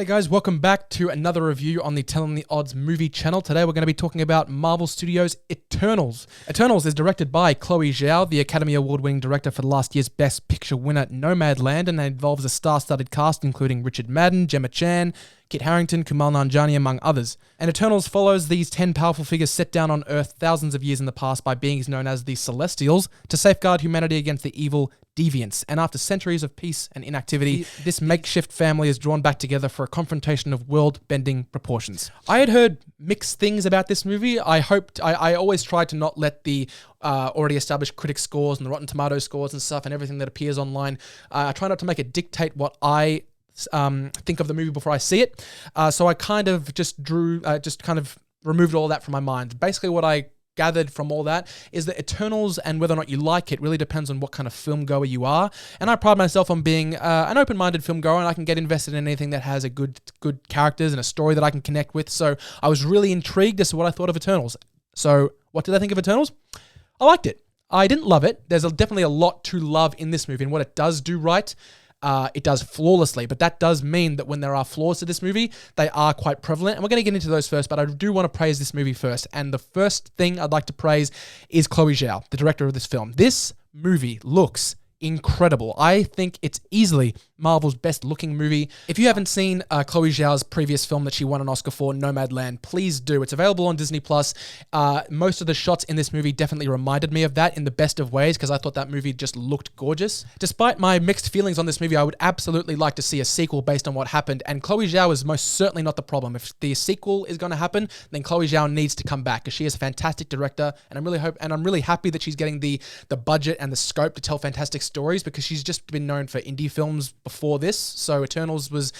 Hey guys, welcome back to another review on the Telling the Odds movie channel. Today we're going to be talking about Marvel Studios' Eternals. Eternals is directed by Chloe Zhao, the Academy Award-winning director for last year's Best Picture winner Nomadland, and it involves a star-studded cast including Richard Madden, Gemma Chan, Kit Harington, Kumail Nanjiani, among others. And Eternals follows these 10 powerful figures set down on Earth thousands of years in the past by beings known as the Celestials to safeguard humanity against the evil deviants. And after centuries of peace and inactivity, this makeshift family is drawn back together for a confrontation of world-bending proportions. I had heard mixed things about this movie. I always tried to not let the already established critic scores and the Rotten Tomatoes scores and stuff and everything that appears online. I try not to make it dictate what I think of the movie before I see it. So I kind of just removed all that from my mind. Basically what I gathered from all that is that Eternals, and whether or not you like it, really depends on what kind of film goer you are. And I pride myself on being an open-minded film goer, and I can get invested in anything that has a good characters and a story that I can connect with. So I was really intrigued as to what I thought of Eternals. So what did I think of Eternals? I liked it. I didn't love it. There's definitely a lot to love in this movie, and what it does do right, it does flawlessly, but that does mean that when there are flaws to this movie, they are quite prevalent, and we're going to get into those first, but I do want to praise this movie first, and the first thing I'd like to praise is Chloe Zhao, the director of this film. This movie looks incredible. I think it's easily Marvel's best looking movie. If you haven't seen Chloe Zhao's previous film that she won an Oscar for, Nomadland, please do. It's available on Disney+. Most of the shots in this movie definitely reminded me of that in the best of ways, because I thought that movie just looked gorgeous. Despite my mixed feelings on this movie, I would absolutely like to see a sequel based on what happened, and Chloe Zhao is most certainly not the problem. If the sequel is going to happen, then Chloe Zhao needs to come back, because she is a fantastic director, and I'm really happy that she's getting the budget and the scope to tell fantastic stories, because she's just been known for indie films before this. So Eternals was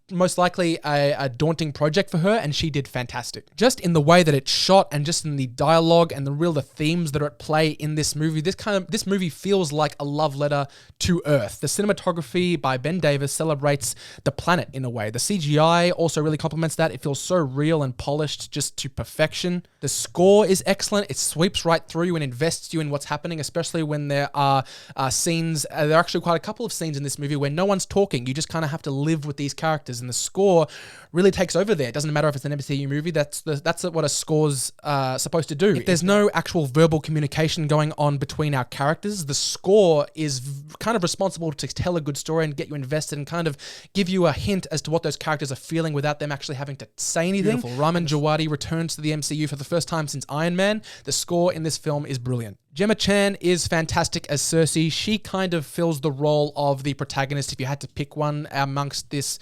most likely a daunting project for her, and she did fantastic. Just in the way that it's shot, and just in the dialogue and the themes that are at play in this movie, this movie feels like a love letter to Earth. The cinematography by Ben Davis celebrates the planet in a way. The CGI also really complements that. It feels so real and polished, just to perfection. The score is excellent. It sweeps right through you and invests you in what's happening, especially when there are scenes. There are actually quite a couple of scenes in this movie where no one's talking. You just kind of have to live with these characters, and the score really takes over there. It doesn't matter if it's an MCU movie. That's what a score's supposed to do. If there's no actual verbal communication going on between our characters, the score is kind of responsible to tell a good story and get you invested and kind of give you a hint as to what those characters are feeling without them actually having to say anything. Beautiful. Ramin Djawadi returns to the MCU for the first time since Iron Man. The score in this film is brilliant. Gemma Chan is fantastic as Cersei. She kind of fills the role of the protagonist if you had to pick one amongst this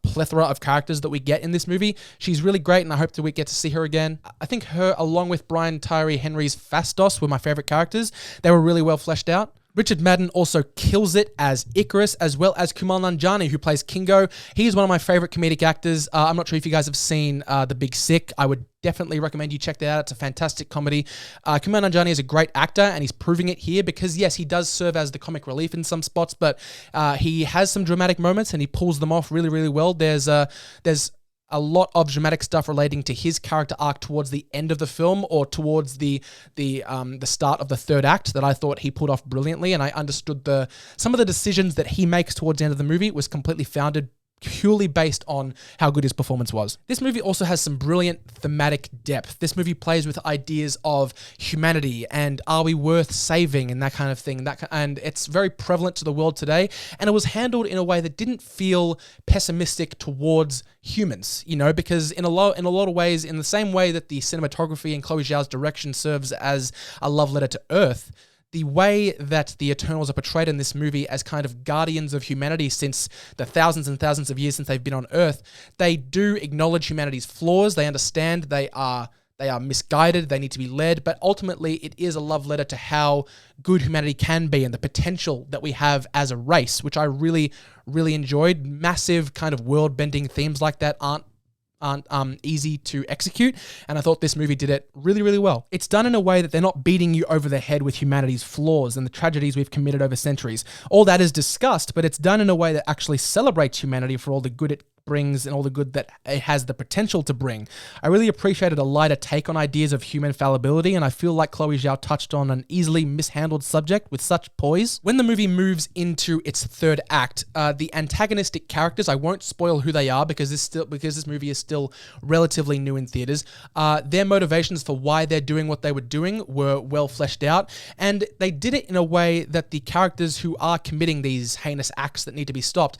plethora of characters that we get in this movie. She's really great, and I hope that we get to see her again. I think her, along with Brian Tyree Henry's Phastos, were my favorite characters. They were really well fleshed out. Richard Madden also kills it as Icarus, as well as Kumail Nanjiani, who plays Kingo. He's one of my favorite comedic actors. I'm not sure if you guys have seen The Big Sick. I would definitely recommend you check that out. It's a fantastic comedy. Kumail Nanjiani is a great actor, and he's proving it here because, yes, he does serve as the comic relief in some spots, but he has some dramatic moments, and he pulls them off really, really well. There's a lot of dramatic stuff relating to his character arc towards the end of the film, or towards the start of the third act, that I thought he pulled off brilliantly, and I understood some of the decisions that he makes towards the end of the movie was completely founded purely based on how good his performance was. This movie also has some brilliant thematic depth. This movie plays with ideas of humanity and are we worth saving and that kind of thing. And it's very prevalent to the world today, and it was handled in a way that didn't feel pessimistic towards humans, because in a lot of ways, in the same way that the cinematography and Chloe Zhao's direction serves as a love letter to Earth, the way that the Eternals are portrayed in this movie as kind of guardians of humanity since the thousands and thousands of years since they've been on Earth, they do acknowledge humanity's flaws. They understand they are misguided, they need to be led, but ultimately it is a love letter to how good humanity can be and the potential that we have as a race, which I really, really enjoyed. Massive kind of world-bending themes like that aren't easy to execute, and I thought this movie did it really, really well. It's done in a way that they're not beating you over the head with humanity's flaws and the tragedies we've committed over centuries. All that is discussed, but it's done in a way that actually celebrates humanity for all the good it brings and all the good that it has the potential to bring. I really appreciated a lighter take on ideas of human fallibility, and I feel like Chloe Zhao touched on an easily mishandled subject with such poise. When the movie moves into its third act, the antagonistic characters, I won't spoil who they are because this movie is still relatively new in theaters. Their motivations for why they're doing what they were doing were well fleshed out, and they did it in a way that the characters who are committing these heinous acts that need to be stopped,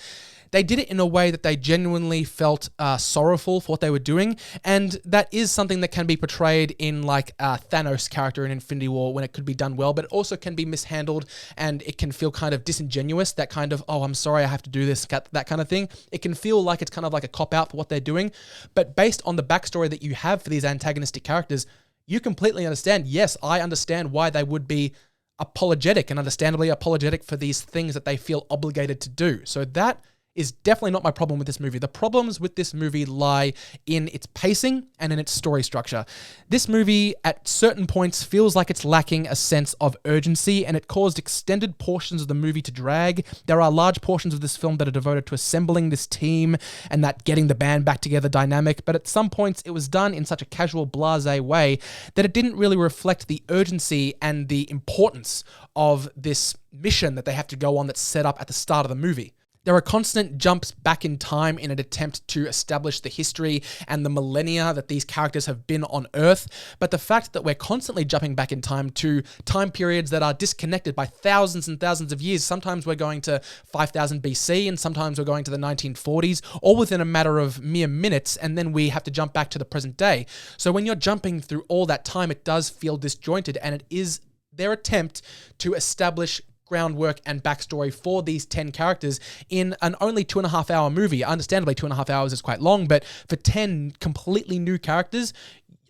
they did it in a way that they genuinely felt sorrowful for what they were doing, and that is something that can be portrayed in like Thanos' character in Infinity War when it could be done well, but it also can be mishandled and it can feel kind of disingenuous, that kind of, oh, I'm sorry, I have to do this, that kind of thing. It can feel like it's kind of like a cop-out for what they're doing, but based on the backstory that you have for these antagonistic characters, you completely understand, yes, I understand why they would be apologetic and understandably apologetic for these things that they feel obligated to do. So that is definitely not my problem with this movie. The problems with this movie lie in its pacing and in its story structure. This movie, at certain points, feels like it's lacking a sense of urgency, and it caused extended portions of the movie to drag. There are large portions of this film that are devoted to assembling this team and that getting the band back together dynamic, but at some points it was done in such a casual, blasé way that it didn't really reflect the urgency and the importance of this mission that they have to go on that's set up at the start of the movie. There are constant jumps back in time in an attempt to establish the history and the millennia that these characters have been on Earth, but the fact that we're constantly jumping back in time to time periods that are disconnected by thousands and thousands of years, sometimes we're going to 5000 BC and sometimes we're going to the 1940s, all within a matter of mere minutes, and then we have to jump back to the present day. So when you're jumping through all that time, it does feel disjointed, and it is their attempt to establish groundwork and backstory for these 10 characters in an only 2.5 hour movie. Understandably, 2.5 hours is quite long, but for 10 completely new characters,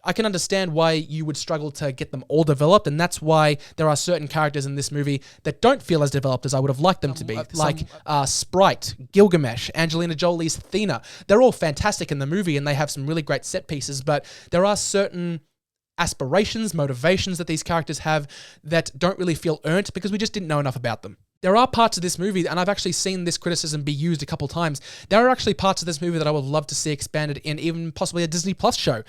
I can understand why you would struggle to get them all developed, and that's why there are certain characters in this movie that don't feel as developed as I would have liked them to be, like Sprite, Gilgamesh, Angelina Jolie's Athena. They're all fantastic in the movie, and they have some really great set pieces, but there are certain aspirations, motivations that these characters have that don't really feel earned because we just didn't know enough about them. There are parts of this movie, and I've actually seen this criticism be used a couple times, there are actually parts of this movie that I would love to see expanded in even possibly a Disney Plus show,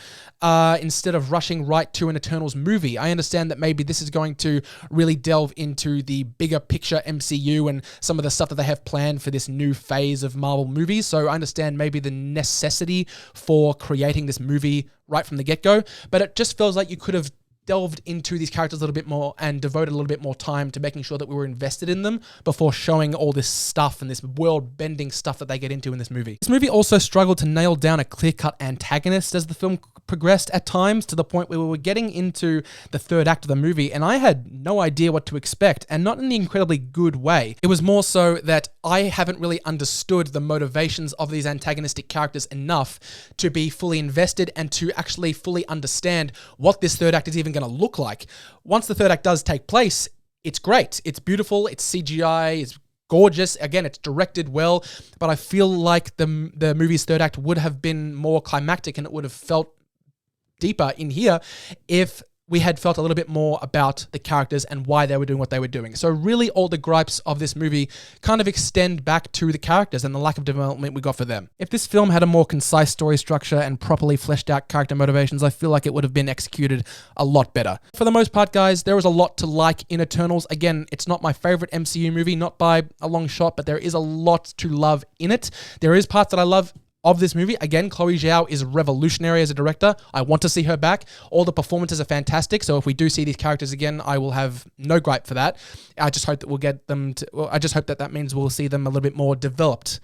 instead of rushing right to an Eternals movie. I understand that maybe this is going to really delve into the bigger picture MCU and some of the stuff that they have planned for this new phase of Marvel movies, so I understand maybe the necessity for creating this movie right from the get-go, but it just feels like you could have delved into these characters a little bit more and devoted a little bit more time to making sure that we were invested in them before showing all this stuff and this world-bending stuff that they get into in this movie. This movie also struggled to nail down a clear-cut antagonist as the film progressed at times, to the point where we were getting into the third act of the movie and I had no idea what to expect, and not in the incredibly good way. It was more so that I haven't really understood the motivations of these antagonistic characters enough to be fully invested and to actually fully understand what this third act is even going to look like. Once the third act does take place, it's great. It's beautiful. It's CGI. It's gorgeous. Again, it's directed well, but I feel like the movie's third act would have been more climactic and it would have felt deeper in here if we had felt a little bit more about the characters and why they were doing what they were doing. So really all the gripes of this movie kind of extend back to the characters and the lack of development we got for them. If this film had a more concise story structure and properly fleshed out character motivations, I feel like it would have been executed a lot better. For the most part, guys, there was a lot to like in Eternals. Again, it's not my favorite MCU movie, not by a long shot, but there is a lot to love in it. There is parts that I love of this movie. Again, Chloe Zhao is revolutionary as a director. I want to see her back. All the performances are fantastic. So if we do see these characters again, I will have no gripe for that. I just hope that we'll get them to, well, I just hope that means we'll see them a little bit more developed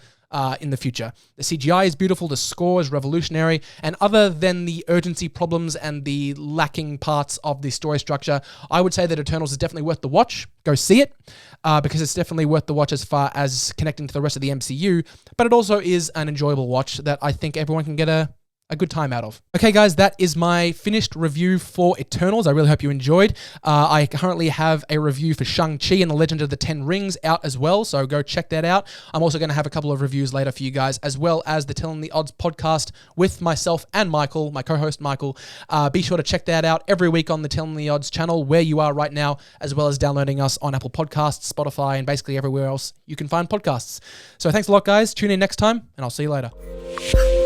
in the future. The CGI is beautiful, the score is revolutionary, and other than the urgency problems and the lacking parts of the story structure, I would say that Eternals is definitely worth the watch. Go see it, because it's definitely worth the watch as far as connecting to the rest of the MCU, but it also is an enjoyable watch that I think everyone can get a a good time out of. Okay, guys, that is my finished review for Eternals. I really hope you enjoyed. I currently have a review for Shang-Chi and the Legend of the Ten Rings out as well, so go check that out. I'm also going to have a couple of reviews later for you guys, as well as the Telling the Odds podcast with myself and Michael, my co-host Michael. Be sure to check that out every week on the Telling the Odds channel, where you are right now, as well as downloading us on Apple Podcasts, Spotify, and basically everywhere else you can find podcasts. So thanks a lot, guys. Tune in next time, and I'll see you later.